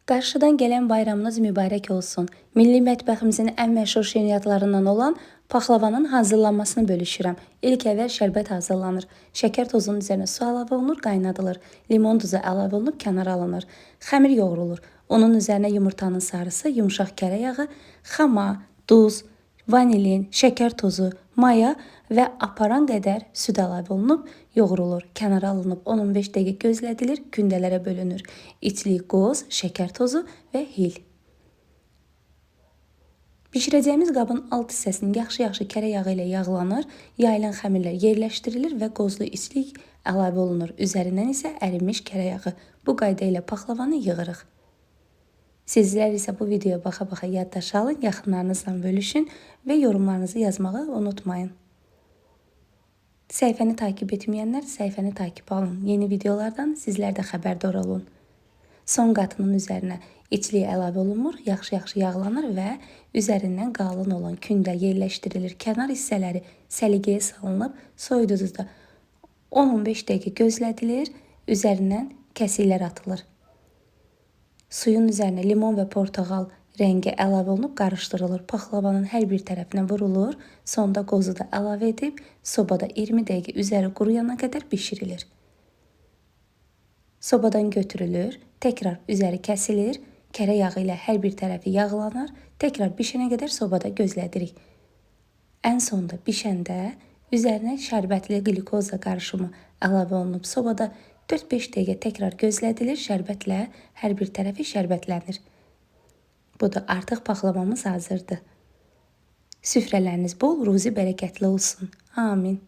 Qarşıdan gələn bayramınız mübarək olsun. Milli mətbəximizin ən məşhur şirniyyatlarından olan paxlavanın hazırlanmasını bölüşürəm. İlk əvvəl şərbət hazırlanır. Şəkər tozunun üzərinə su əlavə olunur, qaynadılır. Limon duzu əlavə olunub kənara alınır. Xəmir yoğrulur. Onun üzərinə yumurtanın sarısı, yumşaq kərə yağı, xama, duz, vanilin, şəkər tozu, maya və aparan qədər süd əlavə olunub, yoğrulur, kənara alınıb 10-15 dəqiqə gözlədilir, gündələrə bölünür. İçli qoz, şəkər tozu və hil. Bişirəcəyimiz qabın alt hissəsini yaxşı-yaxşı kərə yağı ilə yağlanır, yayılan xəmirlər yerləşdirilir və qozlu içlik əlavə olunur. Üzərindən isə ərinmiş kərə yağı. Bu qayda ilə paxlavanı yığırıq. Sizlər isə bu videoya baxa-baxa yaddaş alın, yaxınlarınızla bölüşün və yorumlarınızı yazmağı unutmayın. Səhifəni takip etməyənlər səhifəni takip alın. Yeni videolardan sizlər də xəbərdar olun. Son qatının üzərinə içliyi əlavə olunmur, yaxşı-yaxşı yağlanır və üzərindən qalın olan kündə yerləşdirilir. Kənar hissələri səliqəyə salınıb, soyuducuzda 10-15 dəqiqə gözlədilir, üzərindən kəsiklər atılır. Suyun üzərinə limon və portağal rəngi əlavə olunub qarışdırılır. Paxlavanın hər bir tərəfinə vurulur. Sonda qozu da əlavə edib sobada 20 dəqiqə üzəri quruyana qədər bişirilir. Sobadan götürülür, təkrar üzəri kəsilir, kərə yağı ilə hər bir tərəfi yağlanır, təkrar bişənə qədər sobada gözlədirik. Ən sonda bişəndə üzərinə şərbətli qlükoza qarışımı əlavə olunub sobada 4-5 dəqiqə təkrar gözlədilir, şərbətlə hər bir tərəfi şərbətlənir. Budur, artıq paxlavamız hazırdır. Süfrələriniz bol, ruzi bərəkətli olsun. Amin.